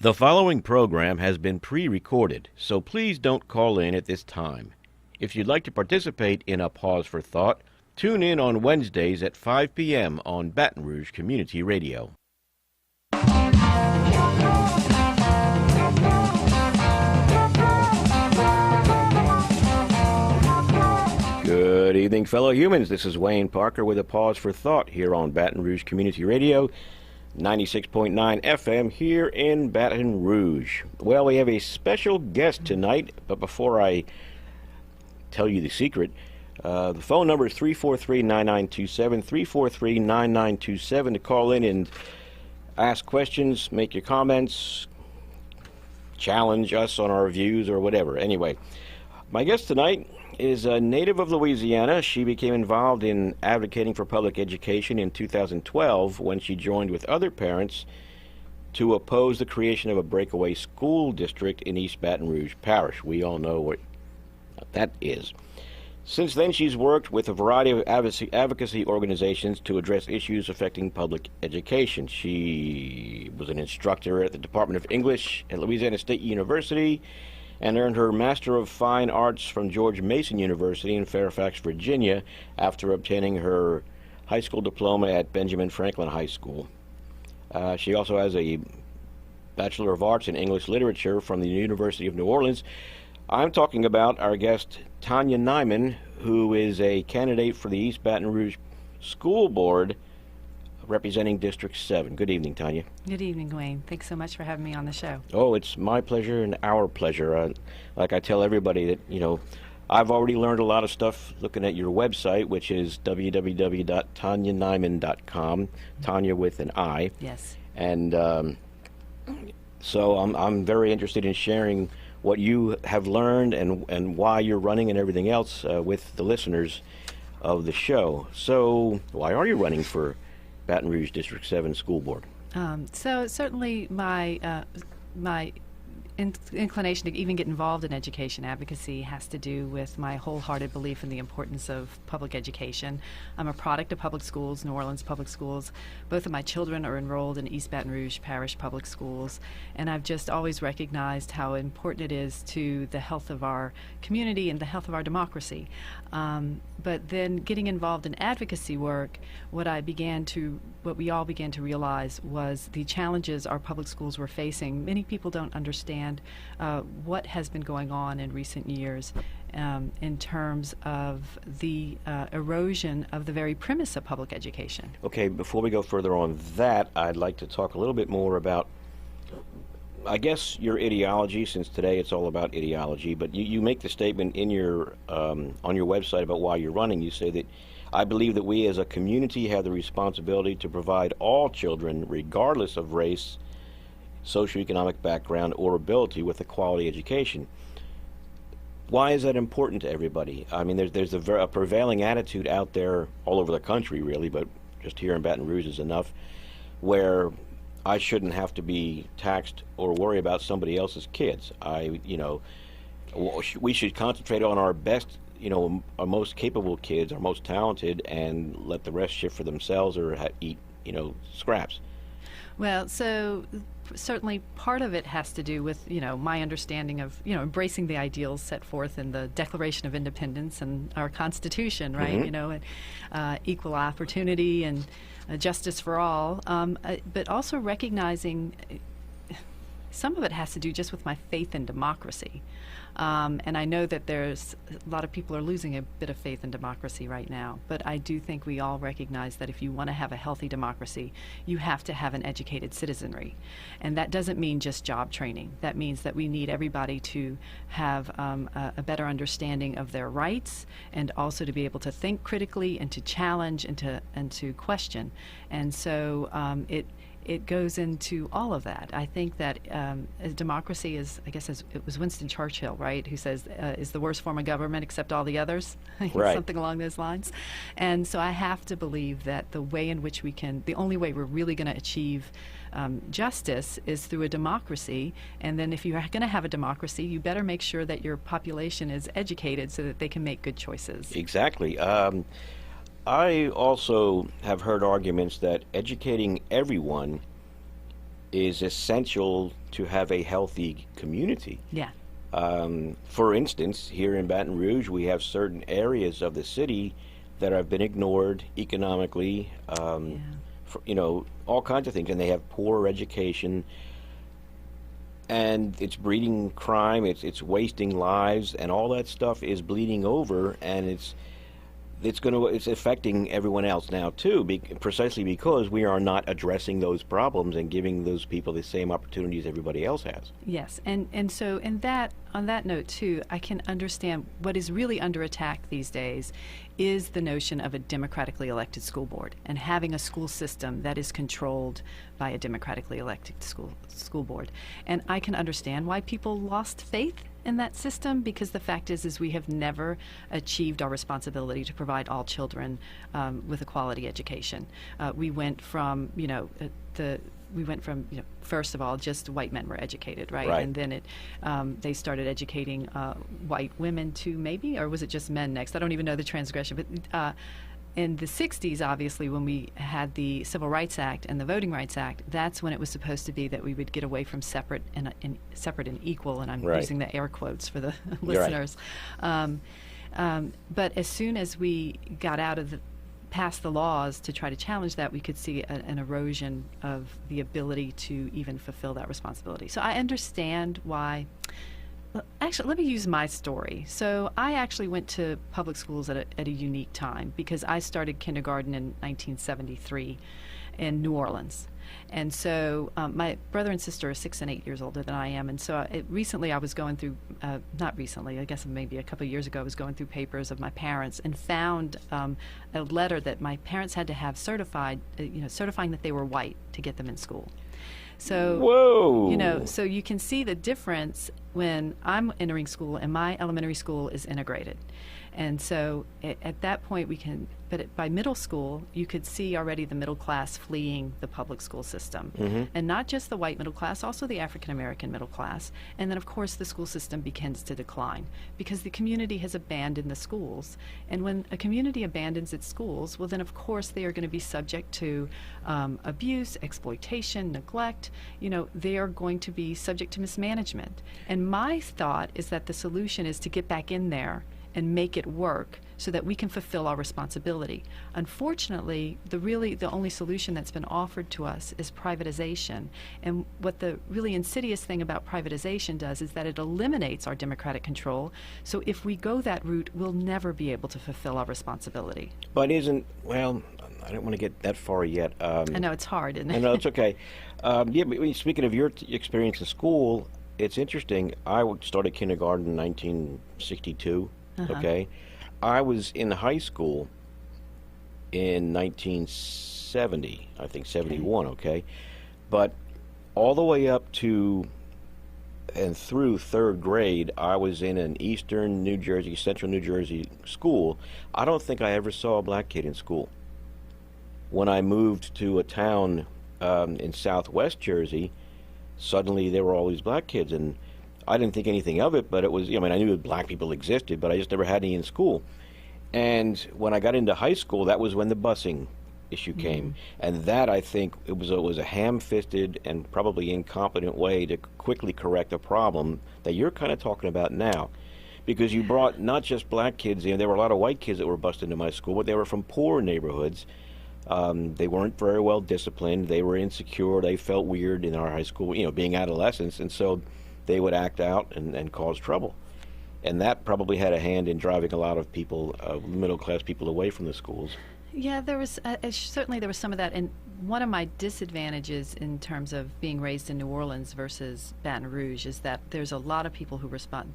The following program has been pre-recorded, so please don't call in at this time. If you'd like to participate in a Pause for Thought, tune in on Wednesdays at 5 p.m. on Baton Rouge Community Radio. Good evening, fellow humans. This is Wayne Parker with a Pause for Thought here on Baton Rouge Community Radio, 96.9 FM here in Baton Rouge. Well, we have a special guest tonight, but before I tell you the secret, the phone number is 343-9927, 343-9927 to call in and ask questions, make your comments, challenge us on our views or whatever. Anyway, my guest tonight is a native of Louisiana. She became involved in advocating for public education in 2012 when she joined with other parents to oppose the creation of a breakaway school district in East Baton Rouge Parish. We all know what that is. Since then, she's worked with a variety of advocacy organizations to address issues affecting public education. She was an instructor at the Department of English at Louisiana State University and earned her Master of Fine Arts from George Mason University in Fairfax, Virginia, after obtaining her high school diploma at Benjamin Franklin High School. She also has a Bachelor of Arts in English Literature from the University of New Orleans. I'm talking about our guest, Tania Nyman, who is a candidate for the East Baton Rouge School Board representing District 7. Good evening, Tania. Good evening, Wayne. Thanks so much for having me on the show. Oh, it's my pleasure and our pleasure. Like I tell everybody that, I've already learned a lot of stuff looking at your website, which is www.tanianyman.com, Tania with an I. Yes. And so I'm very interested in sharing what you have learned and why you're running and everything else with the listeners of the show. So why are you running for Baton Rouge District 7 School Board? So certainly my inclination to even get involved in education advocacy has to do with my wholehearted belief in the importance of public education. I'm a product of public schools, New Orleans public schools. Both of my children are enrolled in East Baton Rouge Parish public schools, and I've just always recognized how important it is to the health of our community and the health of our democracy. But then getting involved in advocacy work, what we all began to realize was the challenges our public schools were facing. Many people don't understand what has been going on in recent years in terms of the erosion of the very premise of public education. Okay, before we go further on that, I'd like to talk a little bit more about, I guess, your ideology, since today it's all about ideology, but you make the statement in your on your website about why you're running. You say that, I believe that we as a community have the responsibility to provide all children, regardless of race, socioeconomic background, or ability, with a quality education. Why is that important to everybody? I mean, there's a prevailing attitude out there all over the country, really, but just here in Baton Rouge is enough, where I shouldn't have to be taxed or worry about somebody else's kids. We should concentrate on our best, our most capable kids, our most talented, and let the rest shift for themselves or eat, scraps. Well, so certainly part of it has to do with, my understanding of, embracing the ideals set forth in the Declaration of Independence and our Constitution, right? Mm-hmm. And equal opportunity and justice for all, but also recognizing some of it has to do just with my faith in democracy. And I know that there's a lot of people are losing a bit of faith in democracy right now, but I do think we all recognize that if you want to have a healthy democracy, you have to have an educated citizenry. And that doesn't mean just job training. That means that we need everybody to have a better understanding of their rights, and also to be able to think critically and to challenge and to question. And so it goes into all of that. I think that democracy is, I guess, as it was Winston Churchill, right, who says, is the worst form of government except all the others, right. Something along those lines. And so I have to believe that the way in which the only way we're really going to achieve justice is through a democracy. And then if you're going to have a democracy, you better make sure that your population is educated so that they can make good choices. Exactly. I also have heard arguments that educating everyone is essential to have a healthy community. Yeah. For instance, here in Baton Rouge, we have certain areas of the city that have been ignored economically, for, all kinds of things, and they have poor education, and it's breeding crime, it's wasting lives, and all that stuff is bleeding over, and it's affecting everyone else now too, precisely because we are not addressing those problems and giving those people the same opportunities everybody else has. Yes, and so on that note too, I can understand what is really under attack these days is the notion of a democratically elected school board and having a school system that is controlled by a democratically elected school board. And I can understand why people lost faith in that system, because the fact is we have never achieved our responsibility to provide all children with a quality education. We went from first of all, just white men were educated, right? And then they started educating white women to maybe, or was it just men next? I don't even know the transgression, but in the 60s, obviously, when we had the Civil Rights Act and the Voting Rights Act, that's when it was supposed to be that we would get away from separate and equal, and I'm using the air quotes for the listeners. But as soon as we got passed the laws to try to challenge that, we could see an erosion of the ability to even fulfill that responsibility. So I understand why. Actually, let me use my story. So I actually went to public schools at a unique time, because I started kindergarten in 1973 in New Orleans. And so my brother and sister are 6 and 8 years older than I am. And so recently I was going through, not recently, I guess maybe a couple of years ago, I was going through papers of my parents and found a letter that my parents had to have certified, certifying that they were white to get them in school. So, whoa. So you can see the difference when I'm entering school and my elementary school is integrated. And so at that point by middle school, you could see already the middle class fleeing the public school system. Mm-hmm. And not just the white middle class, also the African American middle class. And then, of course, the school system begins to decline because the community has abandoned the schools. And when a community abandons its schools, well, then, of course, they are going to be subject to abuse, exploitation, neglect. They are going to be subject to mismanagement. And my thought is that the solution is to get back in there and make it work so that we can fulfill our responsibility. Unfortunately, the only solution that's been offered to us is privatization. And what the really insidious thing about privatization does is that it eliminates our democratic control. So if we go that route, we'll never be able to fulfill our responsibility. But I don't want to get that far yet. I know it's hard, isn't it? No, it's okay. But speaking of your experience in school, it's interesting. I started kindergarten in 1962. Okay, I was in high school in 1970, I think 71. Okay, but all the way up to and through third grade, I was in an eastern New Jersey, central New Jersey school. I don't think I ever saw a black kid in school. When I moved to a town in southwest Jersey, suddenly there were all these black kids, and I didn't think anything of it, but it was, I knew that black people existed, but I just never had any in school. And when I got into high school, that was when the busing issue came. And that, I think, it was a ham-fisted and probably incompetent way to quickly correct a problem that you're kind of talking about now. Because you brought not just black kids in, there were a lot of white kids that were bused into my school, but they were from poor neighborhoods. They weren't very well disciplined. They were insecure. They felt weird in our high school, being adolescents. And so they would act out and cause trouble. And that probably had a hand in driving a lot of people, middle-class people, away from the schools. Yeah, there was certainly there was some of that. And one of my disadvantages in terms of being raised in New Orleans versus Baton Rouge is that there's a lot of people who respond.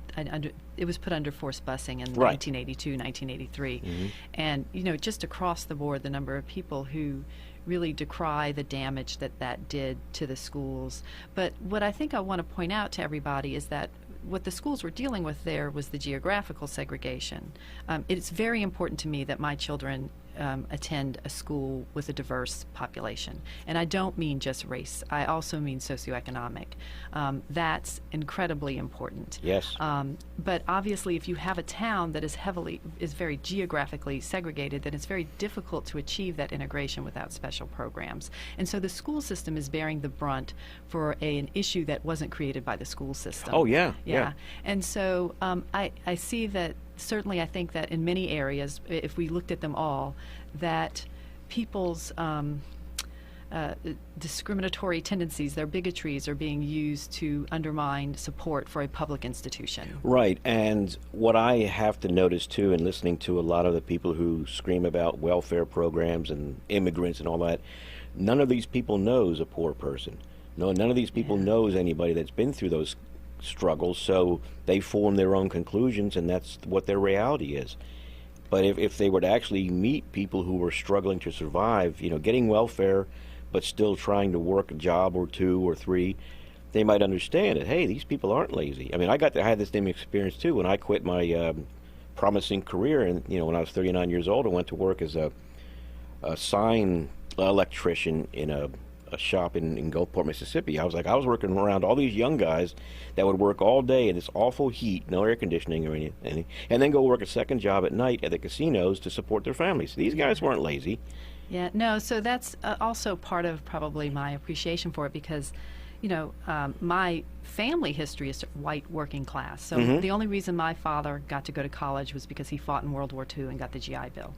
It was put under forced busing in 1982, 1983. Mm-hmm. And, just across the board, the number of people who really decry the damage that did to the schools. But what I think I want to point out to everybody is that what the schools were dealing with there was the geographical segregation. It's very important to me that my children attend a school with a diverse population. And I don't mean just race. I also mean socioeconomic. That's incredibly important. Yes. But obviously, if you have a town that is very geographically segregated, then it's very difficult to achieve that integration without special programs. And so the school system is bearing the brunt for an issue that wasn't created by the school system. Oh, yeah. Yeah. And so I see that, certainly I think that in many areas, if we looked at them all, that people's discriminatory tendencies, their bigotries, are being used to undermine support for a public institution. Right, and what I have to notice too, in listening to a lot of the people who scream about welfare programs and immigrants and all that, none of these people knows a poor person. No, none of these people knows anybody that's been through those struggles, so they form their own conclusions, and that's what their reality is. But if they were to actually meet people who were struggling to survive, getting welfare, but still trying to work a job or two or three, they might understand that, hey, these people aren't lazy. I mean, I had this same experience too when I quit my promising career, and when I was 39 years old, I went to work as a sign electrician in a shop in Gulfport, Mississippi. I was working around all these young guys that would work all day in this awful heat, no air conditioning or anything, and then go work a second job at night at the casinos to support their families. These guys weren't lazy. Yeah, no, so that's also part of probably my appreciation for it, because my family history is white working class. So the only reason my father got to go to college was because he fought in World War II and got the GI Bill.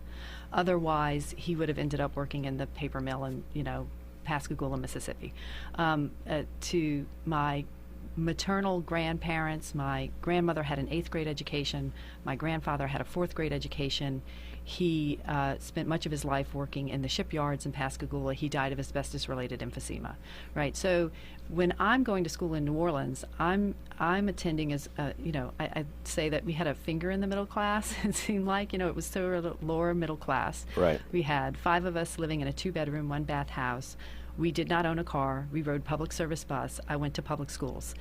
Otherwise, he would have ended up working in the paper mill in, Pascagoula, Mississippi. To my maternal grandparents, my grandmother had an 8th grade education. My grandfather had a 4th grade education. He spent much of his life working in the shipyards in Pascagoula. He died of asbestos-related emphysema, right? So when I'm going to school in New Orleans, I'm attending as, I'd say that we had a finger in the middle class. It seemed like, it was sort of lower middle class. Right. We had 5 of us living in a 2-bedroom, 1-bath house. We did not own a car. We rode public service bus. I went to public schools.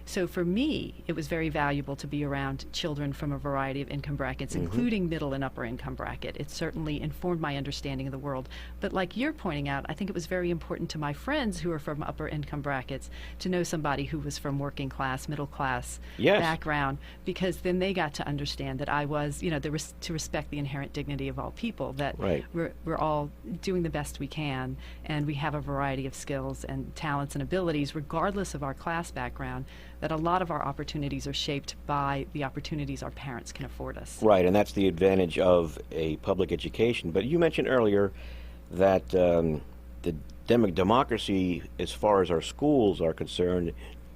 So for me, it was very valuable to be around children from a variety of income brackets, including middle and upper income bracket. It certainly informed my understanding of the world. But like you're pointing out, I think it was very important to my friends who are from upper income brackets to know somebody who was from working class, middle class background, because then they got to understand that I was, to respect the inherent dignity of all people, that we're all doing the best we can, and we have a variety of skills and talents and abilities, regardless of our class background, that a lot of our opportunities are shaped by the opportunities our parents can afford us. Right, and that's the advantage of a public education. But you mentioned earlier that the democracy, as far as our schools are concerned,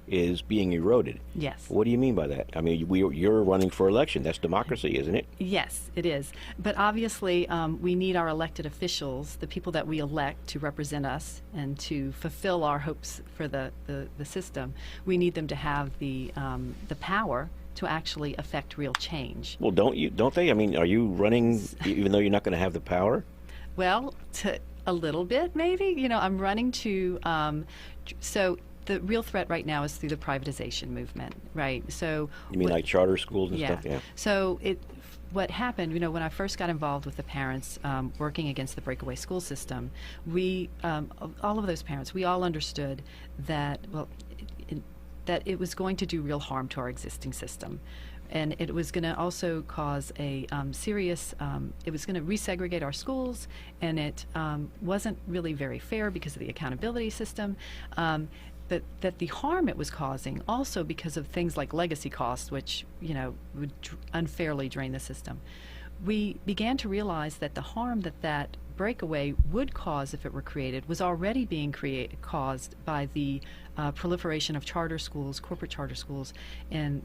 is being eroded. Yes. What do you mean by that? I mean, you're running for election. That's democracy, isn't it? Yes, it is. But obviously, we need our elected officials, the people that we elect to represent us and to fulfill our hopes for the system. We need them to have the power to actually affect real change. Well, don't they? I mean, are you running even though you're not going to have the power? Well, a little bit, maybe. I'm running to so. The real threat right now is through the privatization movement, right? So you mean like charter schools and stuff? Yeah. So what happened, when I first got involved with the parents working against the breakaway school system, we, all of those parents, we all understood that, that it was going to do real harm to our existing system. And it was going to also cause a serious, it was going to resegregate our schools, and it wasn't really very fair because of the accountability system. That the harm it was causing, also because of things like legacy costs, which would unfairly drain the system. We began to realize that the harm that breakaway would cause if it were created was already being caused by the proliferation of charter schools, corporate charter schools in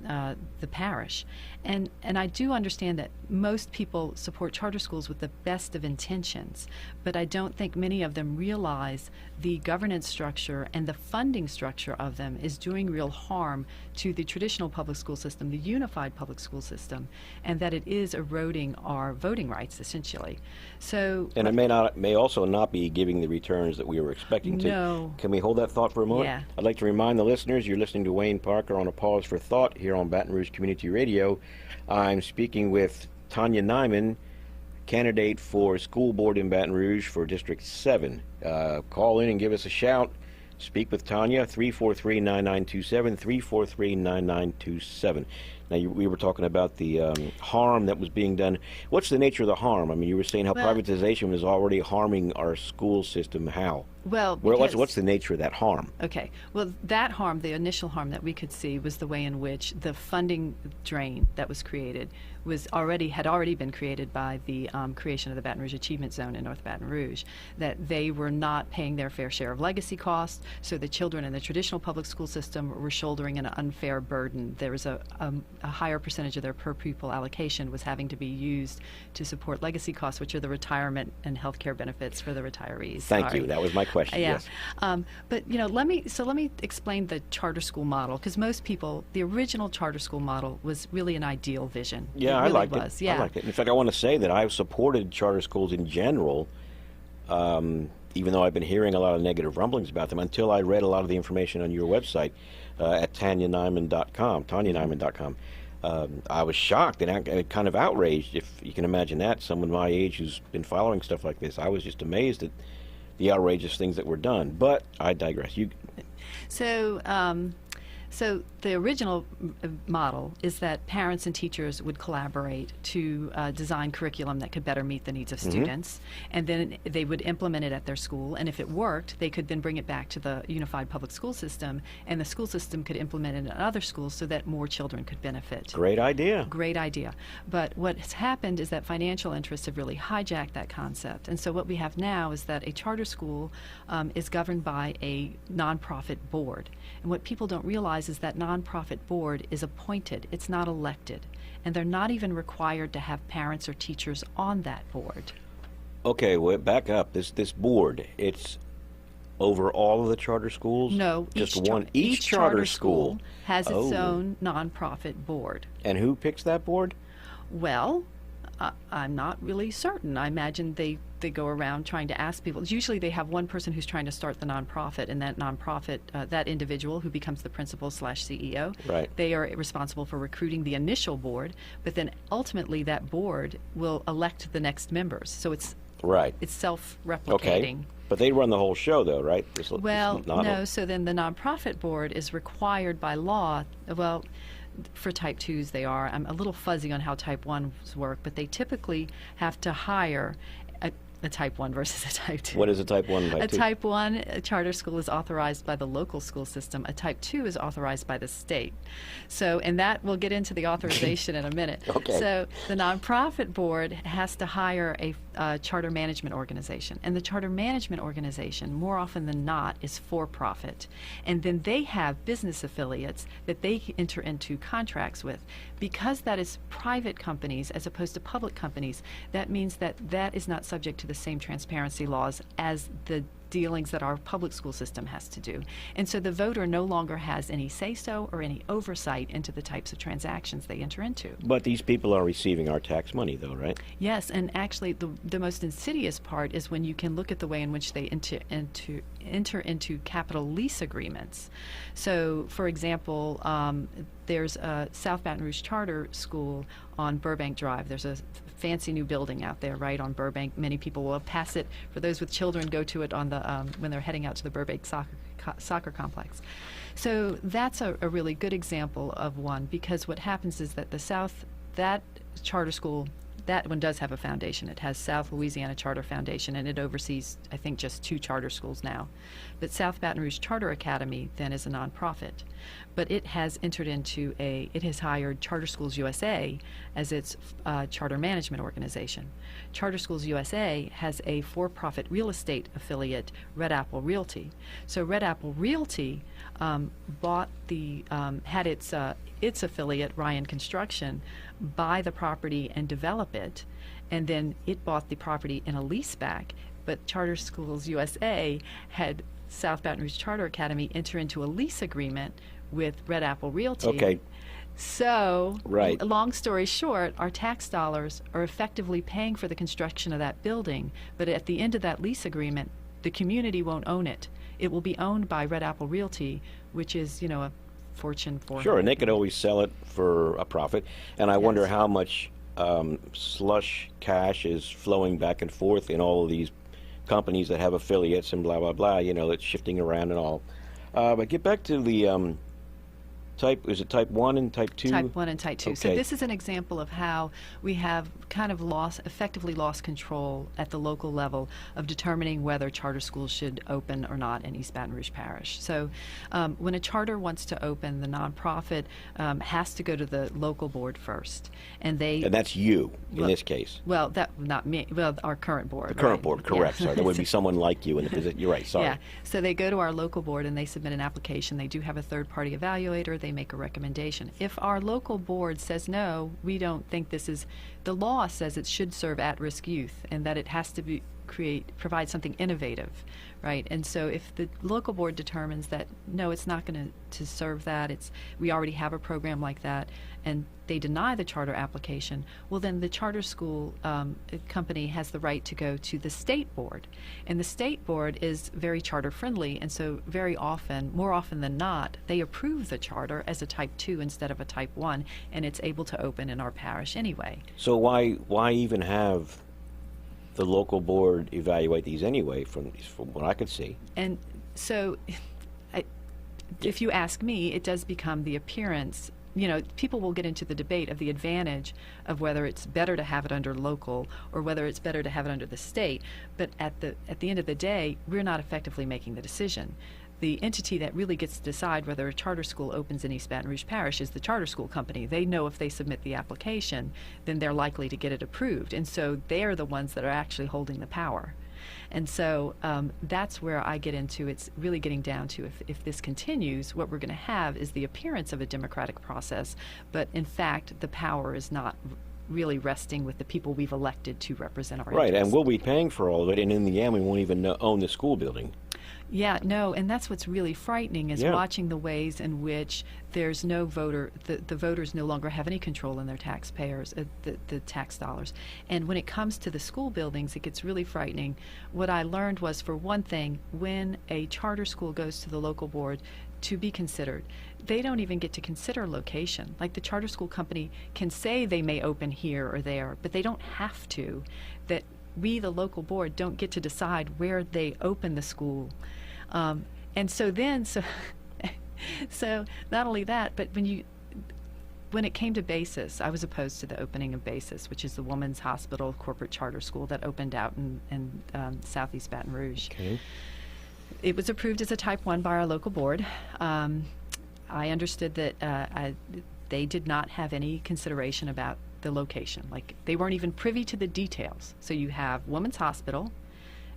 the parish. And I do understand that most people support charter schools with the best of intentions, but I don't think many of them realize the governance structure and the funding structure of them is doing real harm to the traditional public school system, the unified public school system, and that it is eroding our voting rights, essentially. So, and it may also not be giving the returns that we were expecting to. No. Can we hold that thought for a moment? Yeah. I'd like to remind the listeners you're listening to Wayne Parker on A Pause for Thought here on Baton Rouge Community Radio. I'm speaking with Tania Nyman, candidate for school board in Baton Rouge for District 7. Call in and give us a shout. Speak with Tania, 343-9927, 343-9927. Now, we were talking about the harm that was being done. What's the nature of the harm? I mean, you were saying how privatization is already harming our school system. How? Well, what's the nature of that harm? Okay. Well, that harm, the initial harm that we could see, was the way in which the funding drain that was created had already been created by the creation of the Baton Rouge Achievement Zone in North Baton Rouge, that they were not paying their fair share of legacy costs, so the children in the traditional public school system were shouldering an unfair burden. There was a higher percentage of their per pupil allocation was having to be used to support legacy costs, which are the retirement and health care benefits for the retirees. Thank you. That was my question. Yeah. Yes. But let me explain the charter school model, because most people, the original charter school model was really an ideal vision. Yeah, I liked it. Yeah. I liked it. In fact, I want to say that I've supported charter schools in general, even though I've been hearing a lot of negative rumblings about them, until I read a lot of the information on your website at TaniaNyman.com. I was shocked and kind of outraged, if you can imagine that. Someone my age who's been following stuff like this, I was just amazed at the outrageous things that were done. But I digress. So the original model is that parents and teachers would collaborate to design curriculum that could better meet the needs of students, and then they would implement it at their school, and if it worked, they could then bring it back to the unified public school system, and the school system could implement it in other schools so that more children could benefit. Great idea. Great idea. But what's happened is that financial interests have really hijacked that concept, and so what we have now is that a charter school is governed by a nonprofit board, and what people don't realize is that nonprofit board is appointed. It's not elected. And they're not even required to have parents or teachers on that board. Okay, well, back up. This board, it's over all of the charter schools? No, just each charter school has its own nonprofit board. And who picks that board? Well, I'm not really certain. I imagine they go around trying to ask people. Usually they have one person who's trying to start the nonprofit, and that nonprofit, that individual who becomes the principal/CEO, right, they are responsible for recruiting the initial board, but then ultimately that board will elect the next members. So it's self-replicating. Okay. But they run the whole show, though, right? No. So then the nonprofit board is required by law, for type 2s they are. I'm a little fuzzy on how type 1s work, but they typically have to hire a type 1 versus a type 2. What is a type 1 and type 2? A type 1 charter school is authorized by the local school system. A type 2 is authorized by the state. So, and that, we'll get into the authorization in a minute. Okay. So the nonprofit board has to hire a charter management organization. And the charter management organization, more often than not, is for-profit. And then they have business affiliates that they enter into contracts with. Because that is private companies as opposed to public companies, that means that that is not subject to the same transparency laws as the dealings that our public school system has to do. And so the voter no longer has any say-so or any oversight into the types of transactions they enter into. But these people are receiving our tax money, though, right? Yes, and actually the most insidious part is when you can look at the way in which they enter into capital lease agreements. So, for example, there's a South Baton Rouge charter school on Burbank Drive. There's a fancy new building out there, right, on Burbank. Many people will pass it. For those with children, go to it on the when they're heading out to the Burbank soccer complex. So that's a really good example of one, because what happens is that that charter school, that one does have a foundation. It has South Louisiana Charter Foundation, and it oversees, I think, just 2 charter schools now. But South Baton Rouge Charter Academy then is a nonprofit. But it has it has hired Charter Schools USA as its charter management organization. Charter Schools USA has a for-profit real estate affiliate, Red Apple Realty. So Red Apple Realty had its affiliate, Ryan Construction, buy the property and develop it, and then it bought the property in a lease back. But Charter Schools USA had South Baton Rouge Charter Academy enter into a lease agreement with Red Apple Realty. Okay. So, right. Long story short, our tax dollars are effectively paying for the construction of that building, but at the end of that lease agreement, the community won't own it. It will be owned by Red Apple Realty, which is, a Fortune 400. Sure, and they could always sell it for a profit. And I wonder how much slush cash is flowing back and forth in all of these companies that have affiliates and blah, blah, blah, it's shifting around and all. But get back to the is it type 1 and type 2? Type 1 and type 2. Okay. So this is an example of how we have kind of effectively lost control at the local level of determining whether charter schools should open or not in East Baton Rouge Parish. So when a charter wants to open, the nonprofit has to go to the local board first. And that's you, in this case. Well, not me. Well, our current board. The current board, correct. Yeah. Sorry, there would be someone like you in the position. You're right, sorry. Yeah, so they go to our local board and they submit an application. They do have a third-party evaluator. They make a recommendation. If our local board says, no, we don't think this is, the law says it should serve at-risk youth and that it has to provide something innovative, right? And so if the local board determines that, no, it's not going to serve that, we already have a program like that, and they deny the charter application, well, then the charter school company has the right to go to the state board. And the state board is very charter friendly, and so very often, more often than not, they approve the charter as a type 2 instead of a type 1, and it's able to open in our parish anyway. So why even have the local board evaluate these anyway, from what I could see? And so if you ask me, it does become the appearance. People will get into the debate of the advantage of whether it's better to have it under local or whether it's better to have it under the state. But at the end of the day, we're not effectively making the decision. The entity that really gets to decide whether a charter school opens in East Baton Rouge Parish is the charter school company. They know if they submit the application, then they're likely to get it approved. And so they're the ones that are actually holding the power. And so that's where I get into, it's really getting down to if this continues, what we're going to have is the appearance of a democratic process, but in fact the power is not really resting with the people we've elected to represent our right, interests. and we'll be paying for all of it, and in the end we won't even own the school building. Yeah, no, and that's what's really frightening is watching the ways in which there's no voter, the voters no longer have any control in their taxpayers, the tax dollars. And when it comes to the school buildings, it gets really frightening. What I learned was, for one thing, when a charter school goes to the local board to be considered, they don't even get to consider location. Like, the charter school company can say they may open here or there, but they don't have to. That we, the local board, don't get to decide where they open the school. And so not only that, but when it came to BASIS, I was opposed to the opening of BASIS, which is the Women's Hospital Corporate Charter School that opened out in Southeast Baton Rouge. Okay. It was approved as a type 1 by our local board. I understood that they did not have any consideration about the location. Like, they weren't even privy to the details. So you have Women's Hospital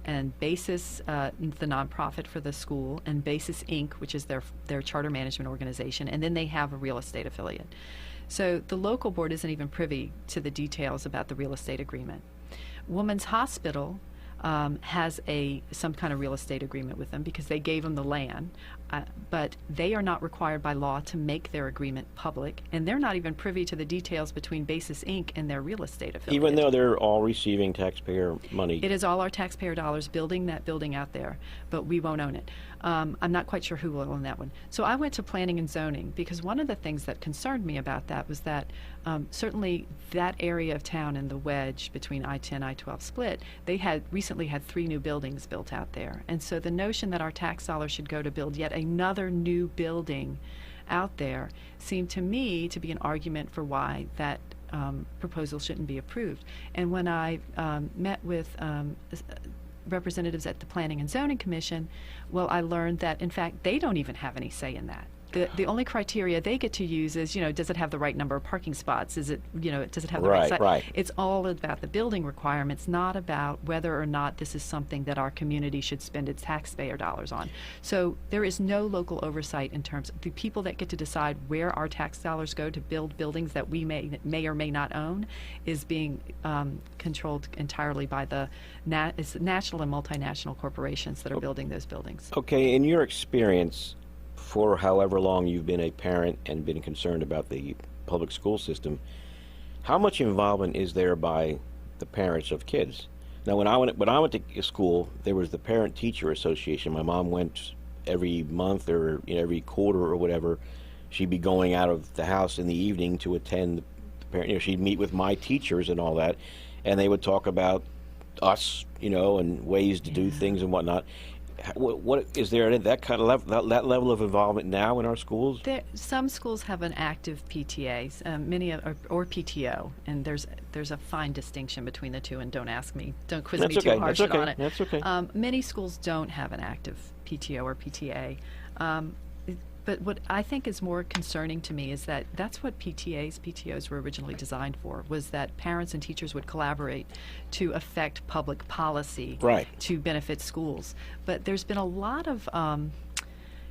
and BASIS, the nonprofit for the school, and BASIS Inc., which is their charter management organization, and then they have a real estate affiliate. So the local board isn't even privy to the details about the real estate agreement. Women's Hospital has some kind of real estate agreement with them because they gave them the land, but they are not required by law to make their agreement public, and they're not even privy to the details between BASIS Inc. and their real estate affiliate. Even though they're all receiving taxpayer money. It is all our taxpayer dollars building that building out there, but we won't own it. I'm not quite sure who will own that one. So I went to planning and zoning because one of the things that concerned me about that was that certainly that area of town in the wedge between I-10 I-12 split, they had recently had 3 new buildings built out there. And so the notion that our tax dollars should go to build yet another new building out there seemed to me to be an argument for why that proposal shouldn't be approved. And when I met with representatives at the Planning and Zoning Commission, well, I learned that, in fact, they don't even have any say in that. The only criteria they get to use is, does it have the right number of parking spots? Is it, does it have the right size? Right. It's all about the building requirements, not about whether or not this is something that our community should spend its taxpayer dollars on. So there is no local oversight in terms of the people that get to decide where our tax dollars go to build buildings that we may or may not own is being controlled entirely by the national and multinational corporations that are building those buildings. Okay, in your experience, for however long you've been a parent and been concerned about the public school system, how much involvement is there by the parents of kids? Now, when I went to school, there was the Parent-Teacher Association. My mom went every month or every quarter or whatever. She'd be going out of the house in the evening to attend the parent, she'd meet with my teachers and all that, and they would talk about us, and ways to do things and whatnot. What is there that kind of that level of involvement now in our schools? Some schools have an active PTA, many or PTO, and there's a fine distinction between the two. And don't quiz me too harsh on it. That's okay. Many schools don't have an active PTO or PTA. But what I think is more concerning to me is that that's what PTOs were originally designed for, was that parents and teachers would collaborate to affect public policy to benefit schools. But there's been a lot of,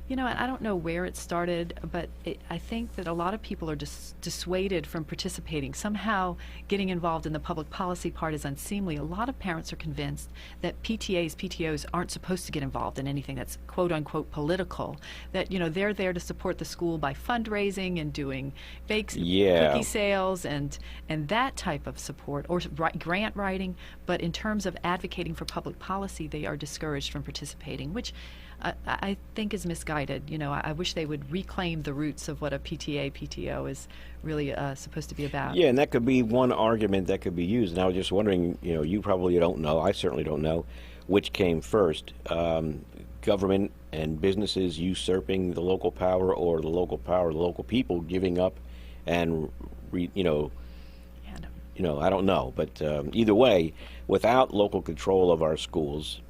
and I don't know where it started, but I think that a lot of people are dissuaded from participating. Somehow getting involved in the public policy part is unseemly. A lot of parents are convinced that PTOs aren't supposed to get involved in anything that's quote-unquote political, that, they're there to support the school by fundraising and doing cookie sales and that type of support, or grant writing. But in terms of advocating for public policy, they are discouraged from participating, which I think is misguided. I wish they would reclaim the roots of what a PTO is really supposed to be about. Yeah, and that could be one argument that could be used. And I was just wondering, you probably don't know, I certainly don't know, which came first, government and businesses usurping the local power, or the local power, the local people giving up and, I don't know. But either way, without local control of our schools,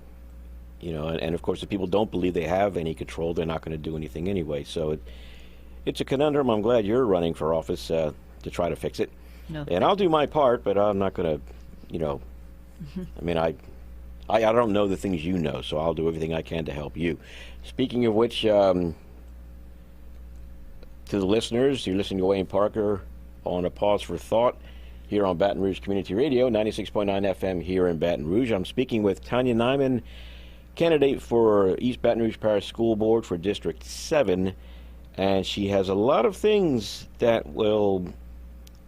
and of course, if people don't believe they have any control, they're not going to do anything anyway. So it's a conundrum. I'm glad you're running for office to try to fix it. No, and I'll do my part, but I'm not going to, I mean, I don't know the things you know, so I'll do everything I can to help you. Speaking of which, to the listeners, you're listening to Wayne Parker on A Pause for Thought here on Baton Rouge Community Radio, 96.9 FM here in Baton Rouge. I'm speaking with Tania Nyman, candidate for East Baton Rouge Parish School Board for District 7, and she has a lot of things that will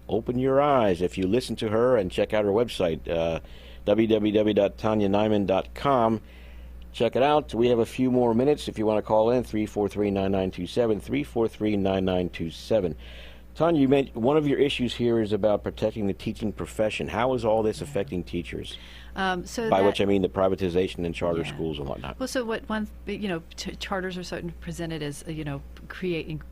open your eyes if you listen to her and check out her website, www.tanianyman.com. Check it out. We have a few more minutes if you want to call in, 343-9927, 343-9927. Tania, you mentioned one of your issues here is about protecting the teaching profession. How is all this affecting teachers? By which I mean the privatization in charter schools and whatnot. Well, so what charters are sort of presented as creating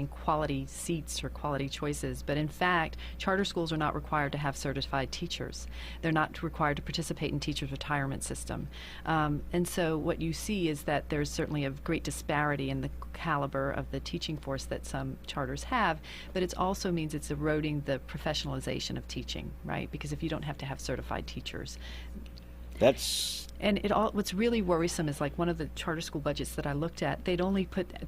quality seats or quality choices, but in fact, charter schools are not required to have certified teachers. They're not required to participate in teachers' retirement system. And so what you see is that there's certainly a great disparity in the caliber of the teaching force that some charters have, but it also means it's eroding the professionalization of teaching, right? Because if you don't have to have certified teachers, what's really worrisome is, like, one of the charter school budgets that I looked at, they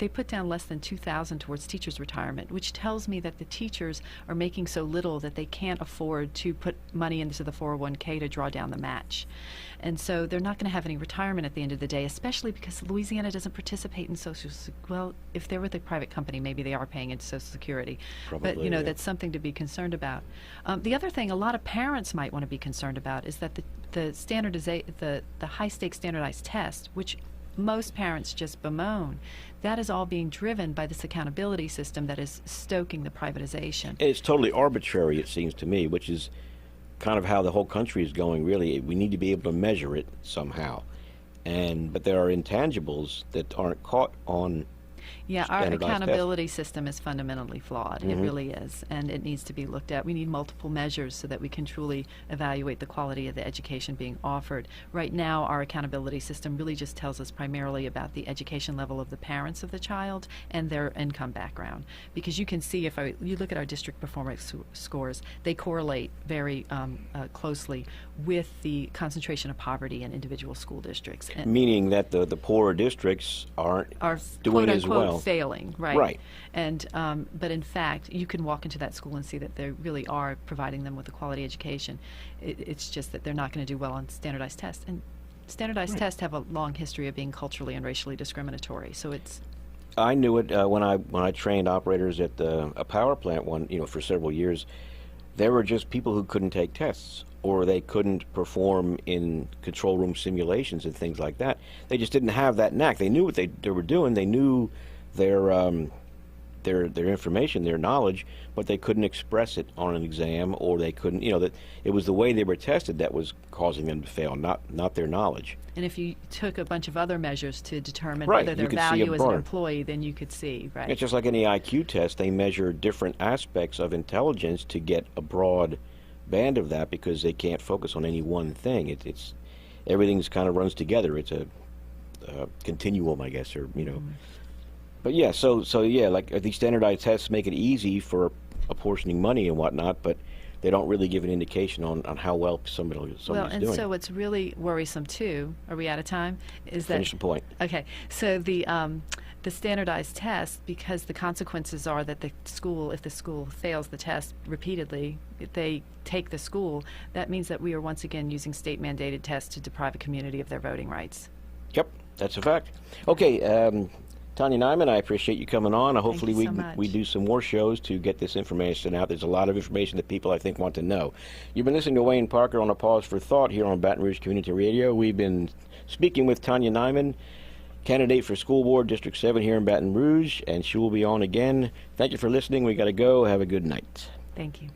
put down less than $2,000 towards teachers' retirement, which tells me that the teachers are making so little that they can't afford to put money into the 401k to draw down the match. And so they're not going to have any retirement at the end of the day, especially because Louisiana doesn't participate in well, if they're with a private company, maybe they are paying into Social Security. Probably, but, that's something to be concerned about. The other thing a lot of parents might want to be concerned about is that the high-stakes standardized test, which most parents just bemoan, that is all being driven by this accountability system that is stoking the privatization. It's totally arbitrary, it seems to me, which is kind of how the whole country is going, really. We need to be able to measure it somehow. But there are intangibles that aren't caught on Yeah, our accountability system is fundamentally flawed. It really is, and it needs to be looked at. We need multiple measures so that we can truly evaluate the quality of the education being offered. Right now, our accountability system really just tells us primarily about the education level of the parents of the child and their income background. Because you can see, if you look at our district performance scores, they correlate very closely with the concentration of poverty in individual school districts. Meaning that the poorer districts are doing as well. Failing, right? Right. And but in fact, you can walk into that school and see that they really are providing them with a quality education. It's just that they're not going to do well on standardized tests, and standardized tests have a long history of being culturally and racially discriminatory. So it's. I knew it when I trained operators at a power plant for several years. There were just people who couldn't take tests, or they couldn't perform in control room simulations and things like that. They just didn't have that knack. They knew what they were doing. They knew their their information, their knowledge, but they couldn't express it on an exam, or they couldn't, that it was the way they were tested that was causing them to fail, not their knowledge. And if you took a bunch of other measures to determine Right, whether you their could see value a as an broad- employee, then you could see, right? It's just like any IQ test. They measure different aspects of intelligence to get a broad band of that, because they can't focus on any one thing. It's everything's kind of runs together. It's a continuum, I guess, or But yeah, so yeah, like these standardized tests make it easy for apportioning money and whatnot, but they don't really give an indication on how well somebody's Well, and doing. so what's really worrisome too, are we out of time? Is that Finish the point. Okay, so the standardized test, because the consequences are that if the school fails the test repeatedly, if they take the school, that means that we are once again using state-mandated tests to deprive a community of their voting rights. Yep, that's a fact. Okay, Tania Nyman, I appreciate you coming on. Hopefully you so much. we do some more shows to get this information out. There's a lot of information that people, I think, want to know. You've been listening to Wayne Parker on A Pause for Thought here on Baton Rouge Community Radio. We've been speaking with Tania Nyman, candidate for School Board District 7 here in Baton Rouge, and she will be on again. Thank you for listening. We got to go. Have a good night. Thank you.